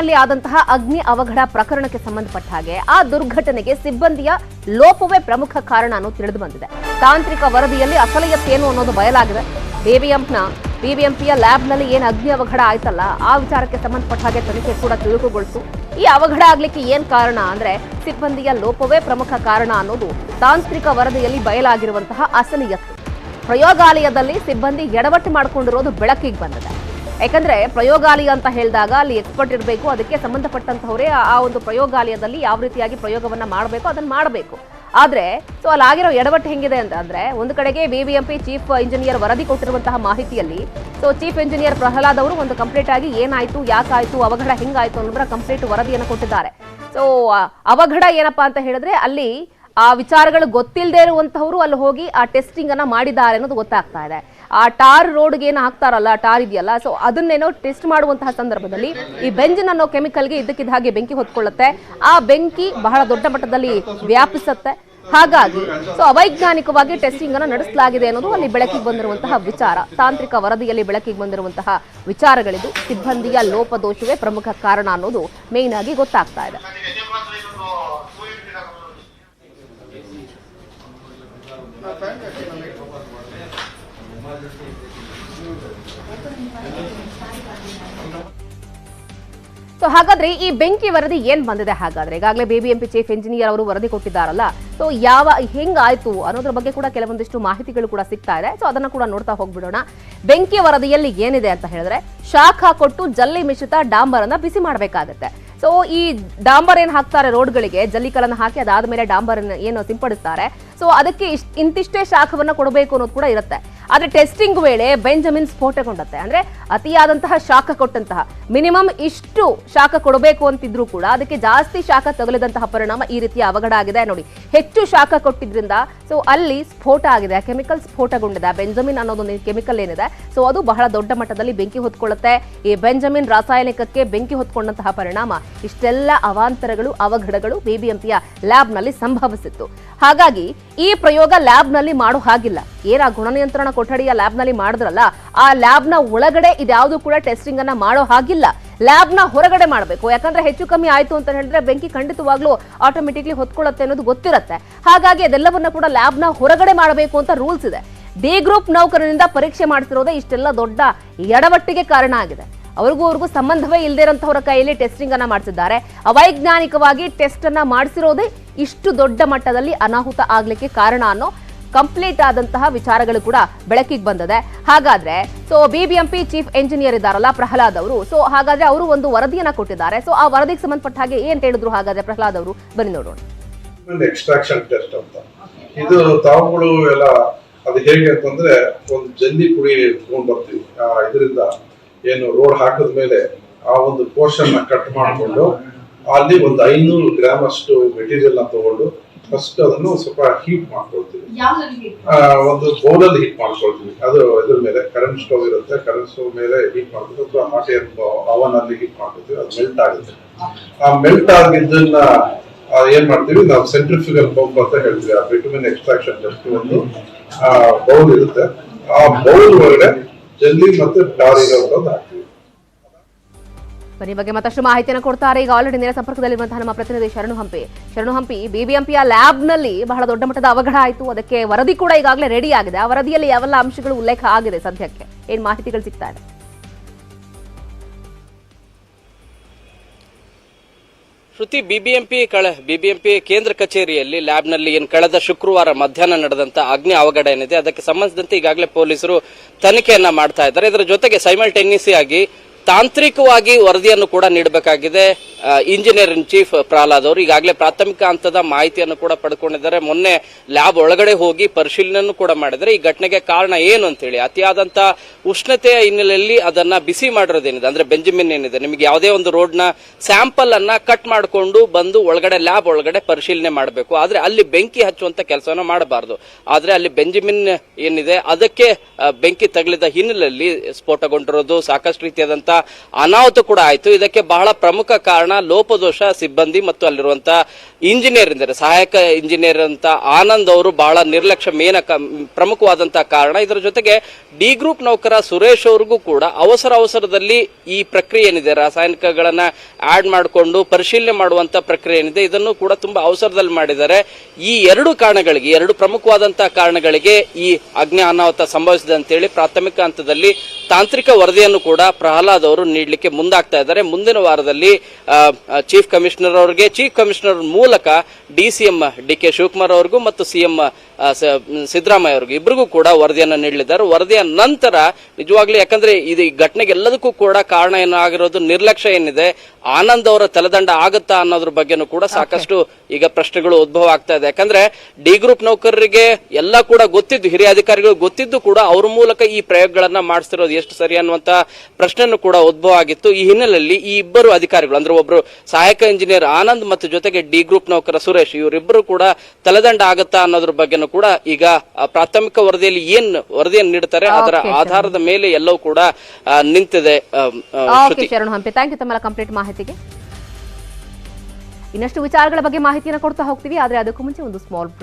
ಲ್ಯಾಬ್ನಲ್ಲಿ ಆದಂತಹ ಅಗ್ನಿ ಅವಘಡ ಪ್ರಕರಣಕ್ಕೆ ಸಂಬಂಧಪಟ್ಟ ಹಾಗೆ ಆ ದುರ್ಘಟನೆಗೆ ಸಿಬ್ಬಂದಿಯ ಲೋಪವೇ ಪ್ರಮುಖ ಕಾರಣ ಅನ್ನೋದು ತಿಳಿದು ಬಂದಿದೆ. ತಾಂತ್ರಿಕ ವರದಿಯಲ್ಲಿ ಅಸಲಿಯತ್ತೇನು ಅನ್ನೋದು ಬಯಲಾಗಿದೆ. ಬಿಬಿಎಂಪಿಯ ಲ್ಯಾಬ್ನಲ್ಲಿ ಏನು ಅಗ್ನಿ ಅವಘಡ ಆಯ್ತಲ್ಲ, ಆ ವಿಚಾರಕ್ಕೆ ಸಂಬಂಧಪಟ್ಟ ಹಾಗೆ ತನಿಖೆ ಕೂಡ ಚುರುಕುಗೊಳಿಸು. ಈ ಅವಘಡ ಆಗ್ಲಿಕ್ಕೆ ಏನ್ ಕಾರಣ ಅಂದ್ರೆ ಸಿಬ್ಬಂದಿಯ ಲೋಪವೇ ಪ್ರಮುಖ ಕಾರಣ ಅನ್ನೋದು ತಾಂತ್ರಿಕ ವರದಿಯಲ್ಲಿ ಬಯಲಾಗಿರುವಂತಹ ಅಸಲಿಯತ್ತು. ಪ್ರಯೋಗಾಲಯದಲ್ಲಿ ಸಿಬ್ಬಂದಿ ಎಡವಟ್ಟು ಮಾಡಿಕೊಂಡಿರೋದು ಬೆಳಕಿಗೆ ಬಂದಿದೆ. ಯಾಕಂದ್ರೆ ಪ್ರಯೋಗಾಲಯ ಅಂತ ಹೇಳಿದಾಗ ಅಲ್ಲಿ ಎಕ್ಸ್ಪರ್ಟ್ ಇರಬೇಕು, ಅದಕ್ಕೆ ಸಂಬಂಧಪಟ್ಟಂತವರೇ ಆ ಒಂದು ಪ್ರಯೋಗಾಲಯದಲ್ಲಿ ಯಾವ ರೀತಿಯಾಗಿ ಪ್ರಯೋಗವನ್ನ ಮಾಡಬೇಕು ಅದನ್ನ ಮಾಡಬೇಕು. ಆದ್ರೆ ಅಲ್ಲಿ ಆಗಿರೋ ಎಡವಟ್ಟು ಹೆಂಗಿದೆ ಅಂದ್ರೆ ಒಂದು ಕಡೆಗೆ ಬಿಬಿಎಂಪಿ ಚೀಫ್ ಇಂಜಿನಿಯರ್ ವರದಿ ಕೊಟ್ಟಿರುವಂತಹ ಮಾಹಿತಿಯಲ್ಲಿ ಚೀಫ್ ಇಂಜಿನಿಯರ್ ಪ್ರಹ್ಲಾದ್ ಅವರು ಒಂದು ಕಂಪ್ಲೀಟ್ ಆಗಿ ಏನಾಯ್ತು, ಯಾಕಾಯ್ತು, ಅವಘಡ ಹೆಂಗಾಯ್ತು ಅನ್ನೋದ್ರ ಕಂಪ್ಲೀಟ್ ವರದಿಯನ್ನು ಕೊಟ್ಟಿದ್ದಾರೆ. ಅವಘಡ ಏನಪ್ಪಾ ಅಂತ ಹೇಳಿದ್ರೆ ಅಲ್ಲಿ ಆ ವಿಚಾರಗಳು ಗೊತ್ತಿಲ್ಲದೆ ಇರುವಂತಹವರು ಅಲ್ಲಿ ಹೋಗಿ ಆ ಟೆಸ್ಟಿಂಗ್ ಅನ್ನ ಮಾಡಿದ್ದಾರೆ ಅನ್ನೋದು ಗೊತ್ತಾಗ್ತಾ ಇದೆ. ಆ ಟಾರ್ ರೋಡ್ಗೆ ಏನು ಹಾಕ್ತಾರಲ್ಲ, ಟಾರ್ ಇದೆಯಲ್ಲ, ಅದನ್ನೇನೋ ಟೆಸ್ಟ್ ಮಾಡುವಂತಹ ಸಂದರ್ಭದಲ್ಲಿ ಈ ಬೆಂಜಿನ್ ಅನ್ನೋ ಕೆಮಿಕಲ್ಗೆ ಇದ್ದಕ್ಕಿದ್ದ ಹಾಗೆ ಬೆಂಕಿ ಹೊತ್ಕೊಳ್ಳುತ್ತೆ. ಆ ಬೆಂಕಿ ಬಹಳ ದೊಡ್ಡ ಮಟ್ಟದಲ್ಲಿ ವ್ಯಾಪಿಸುತ್ತೆ. ಹಾಗಾಗಿ ಅವೈಜ್ಞಾನಿಕವಾಗಿ ಟೆಸ್ಟಿಂಗ್ ಅನ್ನು ನಡೆಸಲಾಗಿದೆ ಅನ್ನೋದು ಅಲ್ಲಿ ಬೆಳಕಿಗೆ ಬಂದಿರುವಂತಹ ವಿಚಾರ. ತಾಂತ್ರಿಕ ವರದಿಯಲ್ಲಿ ಬೆಳಕಿಗೆ ಬಂದಿರುವಂತಹ ವಿಚಾರಗಳಿದು. ಸಿಬ್ಬಂದಿಯ ಲೋಪದೋಷವೇ ಪ್ರಮುಖ ಕಾರಣ ಅನ್ನೋದು ಮೇನ್ ಆಗಿ ಗೊತ್ತಾಗ್ತಾ ಇದೆ. ಹಾಗಾದ್ರೆ ಈ ಬೆಂಕಿ ವರದಿ ಏನ್ ಬಂದಿದೆ? ಹಾಗಾದ್ರೆ ಈಗಾಗಲೇ ಬಿಬಿಎಂಪಿ ಚೀಫ್ ಇಂಜಿನಿಯರ್ ಅವರು ವರದಿ ಕೊಟ್ಟಿದ್ದಾರಲ್ಲ, ಹೆಂಗಾಯ್ತು ಅನ್ನೋದ್ರ ಬಗ್ಗೆ ಕೂಡ ಕೆಲವೊಂದಿಷ್ಟು ಮಾಹಿತಿಗಳು ಕೂಡ ಸಿಗ್ತಾ ಇದೆ. ಅದನ್ನ ಕೂಡ ನೋಡ್ತಾ ಹೋಗ್ಬಿಡೋಣ. ಬೆಂಕಿ ವರದಿಯಲ್ಲಿ ಏನಿದೆ ಅಂತ ಹೇಳಿದ್ರೆ, ಶಾಖ ಕೊಟ್ಟು ಜಲ್ಲಿ ಮಿಶ್ರಿತ ಡಾಂಬರ್ ಅನ್ನ ಬಿಸಿ ಮಾಡಬೇಕಾಗುತ್ತೆ. ಈ ಡಾಂಬರ್ ಏನ್ ಹಾಕ್ತಾರೆ ರೋಡ್ಗಳಿಗೆ, ಜಲ್ಲಿಕಲ್ಲನ್ನು ಹಾಕಿ ಅದಾದ್ಮೇಲೆ ಡಾಂಬರ್ ಏನು ಸಿಂಪಡಿಸ್ತಾರೆ. ಅದಕ್ಕೆ ಇಂತಿಷ್ಟೇ ಶಾಖವನ್ನ ಕೊಡಬೇಕು ಅನ್ನೋದು ಕೂಡ ಇರುತ್ತೆ. ಆದ್ರೆ ಟೆಸ್ಟಿಂಗ್ ವೇಳೆ ಬೆಂಜಮಿನ್ ಸ್ಫೋಟಗೊಂಡತ್ತೆ. ಅಂದ್ರೆ ಅತಿಯಾದಂತಹ ಶಾಖ ಕೊಟ್ಟಂತಹ, ಮಿನಿಮಮ್ ಇಷ್ಟು ಶಾಖ ಕೊಡಬೇಕು ಅಂತಿದ್ರು ಕೂಡ ಅದಕ್ಕೆ ಜಾಸ್ತಿ ಶಾಖ ತಗುಲಿದಂತಹ ಪರಿಣಾಮ ಈ ರೀತಿಯ ಅವಘಡ ಆಗಿದೆ. ನೋಡಿ, ಹೆಚ್ಚು ಶಾಖ ಕೊಟ್ಟಿದ್ರಿಂದ ಅಲ್ಲಿ ಸ್ಫೋಟ ಆಗಿದೆ, ಕೆಮಿಕಲ್ ಸ್ಫೋಟಗೊಂಡಿದೆ. ಬೆಂಜಮಿನ್ ಅನ್ನೋದು ಕೆಮಿಕಲ್ ಏನಿದೆ ಅದು ಬಹಳ ದೊಡ್ಡ ಮಟ್ಟದಲ್ಲಿ ಬೆಂಕಿ ಹೊತ್ಕೊಳ್ಳುತ್ತೆ. ಈ ಬೆಂಜಮಿನ್ ರಾಸಾಯನಿಕಕ್ಕೆ ಬೆಂಕಿ ಹೊತ್ಕೊಂಡಂತಹ ಪರಿಣಾಮ ಇಷ್ಟೆಲ್ಲ ಅವಾಂತರಗಳು, ಅವಘಡಗಳು ಬಿಬಿಎಂಪಿಯ ಲ್ಯಾಬ್ ನಲ್ಲಿ ಸಂಭವಿಸಿತ್ತು. ಹಾಗಾಗಿ ಈ ಪ್ರಯೋಗ ಲ್ಯಾಬ್ ನಲ್ಲಿ ಮಾಡೋ ಹಾಗಿಲ್ಲ. ಏನ ಗುಣನಿಯಂತ್ರಣ ಕೊಠಡಿಯ ಲ್ಯಾಬ್ ನಲ್ಲಿ ಮಾಡಿದ್ರಲ್ಲ, ಆ ಲ್ಯಾಬ್ ನ ಒಳಗಡೆ ಇದ್ಯಾವುದು ಕೂಡ ಟೆಸ್ಟಿಂಗ್ ಅನ್ನ ಮಾಡೋ ಹಾಗಿಲ್ಲ. ಲ್ಯಾಬ್ ನ ಹೊರಗಡೆ ಮಾಡಬೇಕು. ಯಾಕಂದ್ರೆ ಹೆಚ್ಚು ಕಮ್ಮಿ ಆಯ್ತು ಅಂತ ಹೇಳಿದ್ರೆ ಬೆಂಕಿ ಖಂಡಿತವಾಗ್ಲೂ ಆಟೋಮೆಟಿಕ್ಲಿ ಹೊತ್ಕೊಳ್ಳುತ್ತೆ ಅನ್ನೋದು ಗೊತ್ತಿರುತ್ತೆ. ಹಾಗಾಗಿ ಅದೆಲ್ಲವನ್ನ ಕೂಡ ಲ್ಯಾಬ್ ನ ಹೊರಗಡೆ ಮಾಡಬೇಕು ಅಂತ ರೂಲ್ಸ್ ಇದೆ. ಡಿ ಗ್ರೂಪ್ ನೌಕರರಿಂದ ಪರೀಕ್ಷೆ ಮಾಡಿಸಿರೋದೇ ಇಷ್ಟೆಲ್ಲ ದೊಡ್ಡ ಎಡವಟ್ಟಿಗೆ ಕಾರಣ ಆಗಿದೆ. ಅವ್ರಿಗೂ ಸಂಬಂಧವೇ ಇಲ್ಲದೇ ಇರೋಂಥವರ ಕೈಯಲ್ಲಿ ಟೆಸ್ಟಿಂಗ್ ಅನ್ನ ಮಾಡಿಸಿದ್ದಾರೆ. ಅವೈಜ್ಞಾನಿಕವಾಗಿ ಟೆಸ್ಟ್ ಅನ್ನ ಮಾಡಿಸಿರೋದೇ ಇಷ್ಟು ದೊಡ್ಡ ಮಟ್ಟದಲ್ಲಿ ಅನಾಹುತ ಆಗ್ಲಿಕ್ಕೆ ಕಾರಣ ಅನ್ನೋ ಕಂಪ್ಲೀಟ್ ಆದಂತಹ ವಿಚಾರಗಳು ಕೂಡ ಬೆಳಕಿಗೆ ಬಂದಿದೆ. ಹಾಗಾದ್ರೆ ಬಿಬಿಎಂಪಿ ಚೀಫ್ ಇಂಜಿನಿಯರ್ ಇದ್ದಾರಲ್ಲ ಪ್ರಹ್ಲಾದ್ ಅವರು, ಹಾಗಾದ್ರೆ ಅವರು ಒಂದು ವರದಿಯನ್ನ ಕೊಟ್ಟಿದ್ದಾರೆ. ಆ ವರದಿಗೆ ಸಂಬಂಧಪಟ್ಟ ಹಾಗೆ ಏನ್ ಹೇಳಿದ್ರು ಹಾಗಾದ್ರೆ ಪ್ರಹ್ಲಾದ್ ಅವರು, ಬನ್ನಿ ನೋಡೋಣ. ಎಕ್ಸ್ಟ್ರಾಕ್ಷನ್ ಟೆಸ್ಟ್ ಅಂತ ಇದು ತಾವುಗಳು ಎಲ್ಲ ಅದು ಹೇಗೆ ಅಂತಂದ್ರೆ, ಒಂದು ಜಲ್ಲಿ ಪುಡಿ ತಗೊಂಡ್ ಬರ್ತೀವಿ. ಇದರಿಂದ ಏನು ರೋಡ್ ಹಾಕಿದ ಮೇಲೆ ಆ ಒಂದು ಪೋರ್ಷನ್ ಕಟ್ ಮಾಡಿಕೊಂಡು ಅಲ್ಲಿ ಒಂದು 500 ಗ್ರಾಮ್ ಅಷ್ಟು ಮೆಟೀರಿಯಲ್ ನ ತಗೊಂಡು ಫಸ್ಟ್ ಅದನ್ನು ಸ್ವಲ್ಪ ಹೀಟ್ ಮಾಡ್ಕೊಳ್ತೀವಿ. ಒಂದು ಬೌಲಲ್ಲಿ ಹೀಟ್ ಮಾಡ್ಕೊಳ್ತೀವಿ. ಅದು ಇದ್ರ ಮೇಲೆ ಕರೆಂಟ್ ಸ್ಟವ್ ಇರುತ್ತೆ, ಕರೆಂಟ್ ಸ್ಟವ್ ಮೇಲೆ ಹೀಟ್ ಮಾಡ್ಕೊಳ್ತೀವಿ, ಅಥವಾ ಹಾಟ್ ಏರ್ ಅವನ್ ಅಲ್ಲಿ ಹೀಟ್ ಮಾಡ್ಕೊಳ್ತೀವಿ. ಅದು ಮೆಲ್ಟ್ ಆಗುತ್ತೆ. ಆ ಮೆಲ್ಟ್ ಆಗಿದ್ದನ್ನ ಏನ್ ಮಾಡ್ತೀವಿ ನಾವು, ಸೆಂಟ್ರಿಫ್ಯೂಗಲ್ ಪಂಪ್ ಅಂತ ಹೇಳ್ತೀವಿ. ಆ ಬಿಟುಮಿನ್ ಎಕ್ಸ್ಟ್ರಾಕ್ಷನ್ ಟೆಸ್ಟ್ ಒಂದು ಬೌಲ್ ಇರುತ್ತೆ. ಆ ಬೌಲ್ ಒಳಗಡೆ ಜಲ್ಲಿ ಮತ್ತೆ ಟಾರ್ ಇರೋದು ಹಾಕ್ತೀವಿ. ಈ ಬಗ್ಗೆ ಮತ್ತಷ್ಟು ಮಾಹಿತಿಯನ್ನು ಕೊಡ್ತಾರೆ ಈಗ ಆಲ್ರೆಡಿ ನೇರ ಸಂಪರ್ಕದಲ್ಲಿರುವಂತಹ ನಮ್ಮ ಪ್ರತಿನಿಧಿ ಶರಣು ಹಂಪಿ. ಬಿಬಿಎಂಪಿಯ ಲ್ಯಾಬ್ ನಲ್ಲಿ ಬಹಳ ದೊಡ್ಡ ಮಟ್ಟದ ಅವಘಡ ಆಯಿತು. ಅದಕ್ಕೆ ವರದಿ ಕೂಡ ಈಗಾಗಲೇ ರೆಡಿ ಆಗಿದೆ. ಆ ವರದಿಯಲ್ಲಿ ಯಾವೆಲ್ಲ ಅಂಶಗಳು ಉಲ್ಲೇಖ ಆಗಿದೆ, ಸದ್ಯಕ್ಕೆ ಏನ್ ಮಾಹಿತಿಗಳು ಸಿಗ್ತಾ ಇದೆ? ಶ್ರುತಿ, ಬಿಬಿಎಂಪಿ ಕೇಂದ್ರ ಕಚೇರಿಯಲ್ಲಿ ಲ್ಯಾಬ್ನಲ್ಲಿ ಏನು ಕಳೆದ ಶುಕ್ರವಾರ ಮಧ್ಯಾಹ್ನ ನಡೆದಂತ ಅಗ್ನಿ ಅವಘಡ ಏನಿದೆ ಅದಕ್ಕೆ ಸಂಬಂಧಿಸಿದಂತೆ ಈಗಾಗಲೇ ಪೊಲೀಸರು ತನಿಖೆಯನ್ನ ಮಾಡ್ತಾ ಇದ್ದಾರೆ. ಇದರ ಜೊತೆಗೆ ಸೈಮಲ್ಟೇನಿಯಸ್ ಆಗಿ ತಾಂತ್ರಿಕವಾಗಿ ವರದಿಯನ್ನು ಕೂಡ ನೀಡಬೇಕಾಗಿದೆ. ಇಂಜಿನಿಯರ್ ಇನ್ ಚೀಫ್ ಪ್ರಹ್ಲಾದ್ ಅವರು ಈಗಾಗಲೇ ಪ್ರಾಥಮಿಕ ಹಂತದ ಮಾಹಿತಿಯನ್ನು ಕೂಡ ಪಡ್ಕೊಂಡಿದ್ದಾರೆ. ಮೊನ್ನೆ ಲ್ಯಾಬ್ ಒಳಗಡೆ ಹೋಗಿ ಪರಿಶೀಲನೆ ಕೂಡ ಮಾಡಿದ್ದಾರೆ. ಈ ಘಟನೆಗೆ ಕಾರಣ ಏನು ಅಂತ ಹೇಳಿ, ಅತಿಯಾದಂತ ಉಷ್ಣತೆಯ ಹಿನ್ನೆಲೆಯಲ್ಲಿ ಅದನ್ನ ಬಿಸಿ ಮಾಡಿರೋದೇನಿದೆ ಅಂದ್ರೆ ಬೆಂಜಮಿನ್ ಏನಿದೆ, ನಿಮಗೆ ಯಾವುದೇ ಒಂದು ರೋಡ್ ನ ಸ್ಯಾಂಪಲ್ ಅನ್ನ ಕಟ್ ಮಾಡಿಕೊಂಡು ಬಂದು ಒಳಗಡೆ ಲ್ಯಾಬ್ ಒಳಗಡೆ ಪರಿಶೀಲನೆ ಮಾಡಬೇಕು. ಆದ್ರೆ ಅಲ್ಲಿ ಬೆಂಕಿ ಹಚ್ಚುವಂತ ಕೆಲಸವನ್ನು ಮಾಡಬಾರದು. ಆದ್ರೆ ಅಲ್ಲಿ ಬೆಂಜಮಿನ್ ಏನಿದೆ ಅದಕ್ಕೆ ಬೆಂಕಿ ತಗಲಿದ ಹಿನ್ನೆಲೆಯಲ್ಲಿ ಸ್ಫೋಟಗೊಂಡಿರೋದು, ಸಾಕಷ್ಟು ರೀತಿಯಾದಂತ ಅನಾಹುತ ಕೂಡ ಆಯ್ತು. ಇದಕ್ಕೆ ಬಹಳ ಪ್ರಮುಖ ಕಾರಣ ಲೋಪದೋಷ ಸಿಬ್ಬಂದಿ ಮತ್ತು ಅಲ್ಲಿರುವಂತಹ ಇಂಜಿನಿಯರ್ ಇದ್ದಾರೆ, ಸಹಾಯಕ ಇಂಜಿನಿಯರ್ ಅಂತ ಆನಂದ್ ಅವರು ಬಹಳ ನಿರ್ಲಕ್ಷ್ಯ ಪ್ರಮುಖವಾದಂತಹ ಕಾರಣ. ಇದರ ಜೊತೆಗೆ ಡಿ ಗ್ರೂಪ್ ನೌಕರ ಸುರೇಶ್ ಅವ್ರಿಗೂ ಕೂಡ ಅವಸರದಲ್ಲಿ ಈ ಪ್ರಕ್ರಿಯೆ ಏನಿದೆ, ರಾಸಾಯನಿಕಗಳನ್ನ ಆಡ್ ಮಾಡಿಕೊಂಡು ಪರಿಶೀಲನೆ ಮಾಡುವಂತ ಪ್ರಕ್ರಿಯೆ ಏನಿದೆ, ಇದನ್ನು ಕೂಡ ತುಂಬಾ ಅವಸರದಲ್ಲಿ ಮಾಡಿದ್ದಾರೆ. ಈ ಎರಡು ಕಾರಣಗಳಿಗೆ, ಎರಡು ಪ್ರಮುಖವಾದಂತಹ ಕಾರಣಗಳಿಗೆ ಈ ಅಗ್ನಿ ಅನಾಹುತ ಸಂಭವಿಸಿದೆ ಅಂತೇಳಿ ಪ್ರಾಥಮಿಕ ಹಂತದಲ್ಲಿ ತಾಂತ್ರಿಕ ವರದಿಯನ್ನು ಕೂಡ ಪ್ರಹ್ಲಾದ್ ಅವರು ನೀಡಲಿಕ್ಕೆ ಮುಂದಾಗ್ತಾ ಇದ್ದಾರೆ. ಮುಂದಿನ ವಾರದಲ್ಲಿ ಚೀಫ್ ಕಮಿಷನರ್ ಮೂಲಕ ಡಿಸಿಎಂ ಡಿ.ಕೆ. ಶಿವಕುಮಾರ್ ಅವರಿಗೂ ಮತ್ತು ಸಿಎಂ ಸಿದ್ದರಾಮಯ್ಯ ಅವರಿಗೂ ಇಬ್ಬರಿಗೂ ಕೂಡ ವರದಿಯನ್ನು ನೀಡಲಿದ್ದಾರೆ. ವರದಿಯ ನಂತರ ನಿಜವಾಗ್ಲೂ, ಯಾಕಂದ್ರೆ ಇದು ಈ ಘಟನೆಗೆ ಎಲ್ಲದಕ್ಕೂ ಕೂಡ ಕಾರಣ ಏನಾಗಿರೋದು ನಿರ್ಲಕ್ಷ್ಯ ಏನಿದೆ, ಆನಂದ್ ಅವರ ತಲೆದಂಡ ಆಗುತ್ತಾ ಅನ್ನೋದ್ರ ಬಗ್ಗೆನೂ ಕೂಡ ಸಾಕಷ್ಟು ಈಗ ಪ್ರಶ್ನೆಗಳು ಉದ್ಭವ ಆಗ್ತಾ ಇದೆ. ಯಾಕಂದ್ರೆ ಡಿ ಗ್ರೂಪ್ ನೌಕರರಿಗೆ ಎಲ್ಲ ಕೂಡ ಗೊತ್ತಿದ್ದು, ಹಿರಿಯ ಅಧಿಕಾರಿಗಳು ಗೊತ್ತಿದ್ದು ಕೂಡ ಅವ್ರ ಮೂಲಕ ಈ ಪ್ರಯೋಗಗಳನ್ನ ಮಾಡಿಸ್ತಿರೋದು ಎಷ್ಟು ಸರಿ ಅನ್ನುವಂತ ಪ್ರಶ್ನೆನೂ ಕೂಡ ಉದ್ಭವ ಆಗಿತ್ತು. ಈ ಹಿನ್ನೆಲೆಯಲ್ಲಿ ಈ ಇಬ್ಬರು ಅಧಿಕಾರಿಗಳು, ಅಂದ್ರೆ ಒಬ್ರು ಸಹಾಯಕ ಇಂಜಿನಿಯರ್ ಆನಂದ್ ಮತ್ತು ಜೊತೆಗೆ ಡಿ ಗ್ರೂಪ್ ನೌಕರ ಸುರೇಶ್, ಇವರಿಬ್ಬರು ಕೂಡ ತಲೆದಂಡ ಆಗುತ್ತಾ ಅನ್ನೋದ್ರ ಬಗ್ಗೆನೂ ಕೂಡ ಈಗ ಪ್ರಾಥಮಿಕ ವರದಿಯಲ್ಲಿ ವರದಿಯನ್ನು ನೀಡುತ್ತಾರೆ, ಅದರ ಆಧಾರದ ಮೇಲೆ ಎಲ್ಲವೂ ಕೂಡ ನಿಂತಿದೆ. ಶರಣು ಹಂಪೆ, ಥ್ಯಾಂಕ್ ಯು ತಮ್ಮೆಲ್ಲ ಕಂಪ್ಲೀಟ್ ಮಾಹಿತಿಗೆ. ಇನ್ನಷ್ಟು ವಿಚಾರಗಳ ಬಗ್ಗೆ ಮಾಹಿತಿಯನ್ನು ಕೊಡ್ತಾ ಹೋಗ್ತೀವಿ, ಆದ್ರೆ ಅದಕ್ಕೂ ಮುಂಚೆ ಒಂದು ಸ್ಮಾಲ್ ಬ್ರೇಕ್.